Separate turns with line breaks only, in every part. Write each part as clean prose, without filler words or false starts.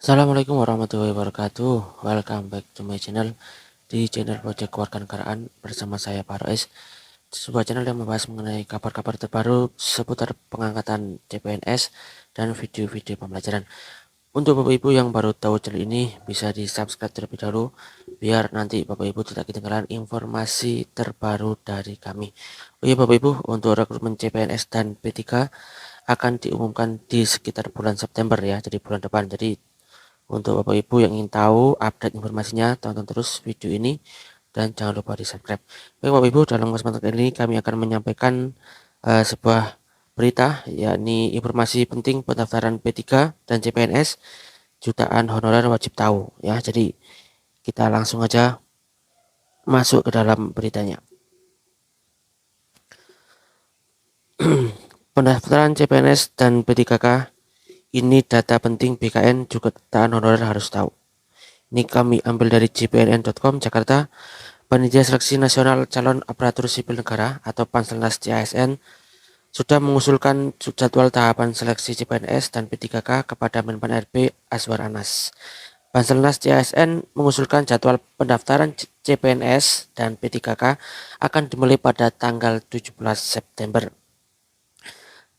Assalamualaikum warahmatullahi wabarakatuh. Welcome back to my channel. Di channel Project Kewarganegaraan bersama saya Faroes. Sebuah channel yang membahas mengenai kabar-kabar terbaru seputar pengangkatan CPNS dan video-video pembelajaran. Untuk Bapak Ibu yang baru tahu channel ini, bisa di subscribe terlebih dahulu biar nanti Bapak Ibu tidak ketinggalan informasi terbaru dari kami. Oh iya Bapak Ibu, untuk rekrutmen CPNS dan P3 akan diumumkan di sekitar bulan September ya, jadi bulan depan. Jadi untuk Bapak Ibu yang ingin tahu update informasinya, tonton terus video ini dan jangan lupa di subscribe. Baik Bapak Ibu, dalam kesempatan kali ini kami akan menyampaikan sebuah berita, yakni informasi penting pendaftaran P3 dan CPNS jutaan honorer wajib tahu ya. Jadi kita langsung aja masuk ke dalam beritanya. Pendaftaran CPNS dan P3K ini data penting BKN juga jutaan honorer harus tahu. Ini kami ambil dari jpnn.com Jakarta. Panitia Seleksi Nasional Calon Aparatur Sipil Negara atau Panselnas CASN sudah mengusulkan jadwal tahapan seleksi CPNS dan P3K kepada Menpan RB Azwar Anas. Panselnas CASN mengusulkan jadwal pendaftaran CPNS dan P3K akan dimulai pada tanggal 17 September.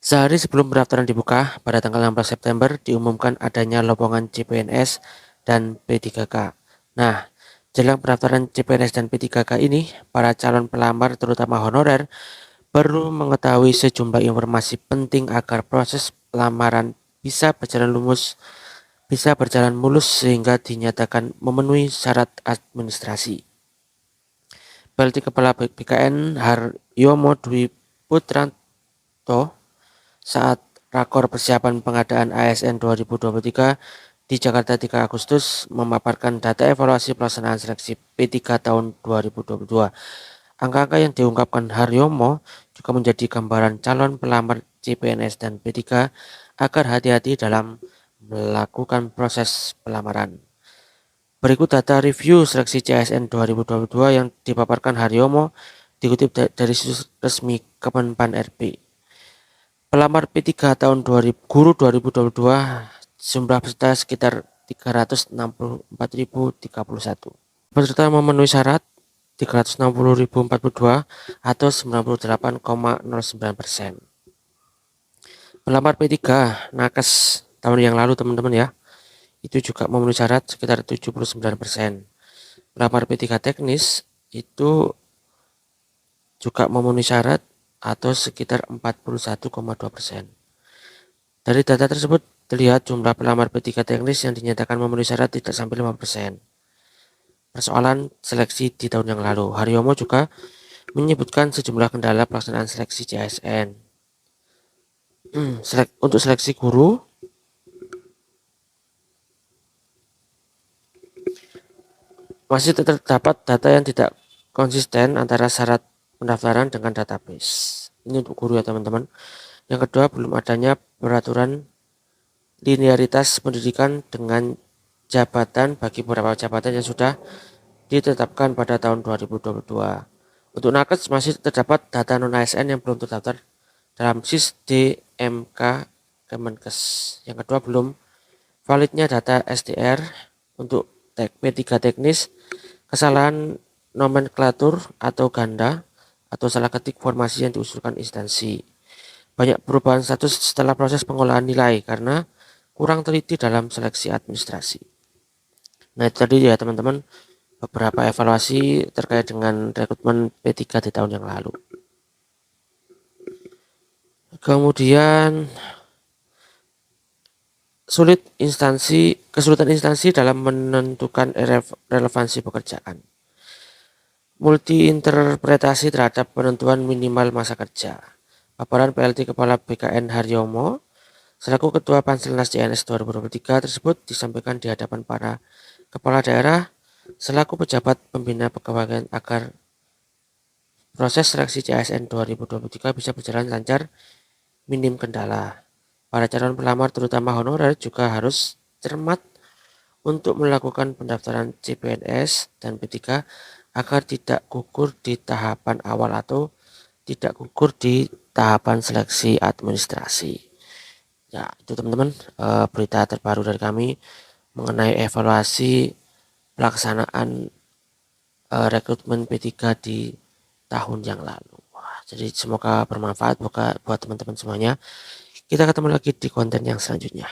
Sehari sebelum pendaftaran dibuka, pada tanggal 16 September diumumkan adanya lowongan CPNS dan P3K. Nah, jelang pendaftaran CPNS dan P3K ini, para calon pelamar terutama honorer perlu mengetahui sejumlah informasi penting agar proses pelamaran bisa berjalan mulus sehingga dinyatakan memenuhi syarat administrasi. PLT Kepala BKN Haryomo Dwi Putranto saat rakor persiapan pengadaan ASN 2023 di Jakarta 3 Agustus memaparkan data evaluasi pelaksanaan seleksi P3 tahun 2022. Angka-angka yang diungkapkan Haryomo juga menjadi gambaran calon pelamar CPNS dan P3 agar hati-hati dalam melakukan proses pelamaran. Berikut data review seleksi CASN 2022 yang dipaparkan Haryomo dikutip dari situs resmi Kemenpan RB. Pelamar P3 tahun 2000, guru 2022 jumlah peserta sekitar 364.031. Peserta memenuhi syarat 360.042 atau 98,09%. Pelamar P3 nakes tahun yang lalu teman-teman ya, itu juga memenuhi syarat sekitar 79%. Pelamar P3 teknis itu juga memenuhi syarat atau sekitar 41,2%. Dari data tersebut terlihat jumlah pelamar P3 teknis yang dinyatakan memenuhi syarat tidak sampai 5%. Persoalan seleksi di tahun yang lalu, Haryomo juga menyebutkan sejumlah kendala pelaksanaan seleksi CASN. Untuk seleksi guru, masih terdapat data yang tidak konsisten antara syarat pendaftaran dengan database. Ini untuk guru ya teman-teman. Yang kedua, belum adanya peraturan linearitas pendidikan dengan jabatan bagi beberapa jabatan yang sudah ditetapkan pada tahun 2022. Untuk nakes masih terdapat data non-ASN yang belum terdaftar dalam SIS DMK Kemenkes. Yang kedua, belum validnya data SDR untuk P3 teknis, kesalahan nomenklatur atau ganda, atau salah ketik formasi yang diusulkan instansi. Banyak perubahan status setelah proses pengolahan nilai karena kurang teliti dalam seleksi administrasi. Nah itu tadi ya teman-teman beberapa evaluasi terkait dengan rekrutmen P3 di tahun yang lalu. Kemudian kesulitan instansi dalam menentukan relevansi pekerjaan. Multi interpretasi terhadap penentuan minimal masa kerja. Paparan PLT Kepala BKN Haryomo selaku Ketua Panselnas CNS 2023 tersebut disampaikan di hadapan para kepala daerah selaku pejabat pembina kepegawaian agar proses seleksi CASN 2023 bisa berjalan lancar, minim kendala. Para calon pelamar terutama honorer juga harus cermat untuk melakukan pendaftaran CPNS dan P3 agar tidak gugur di tahapan awal atau tidak gugur di tahapan seleksi administrasi. Ya itu teman-teman berita terbaru dari kami. mengenai evaluasi pelaksanaan rekrutmen P3 di tahun yang lalu. Wah, jadi semoga bermanfaat buat teman-teman semuanya. Kita ketemu lagi di konten yang selanjutnya.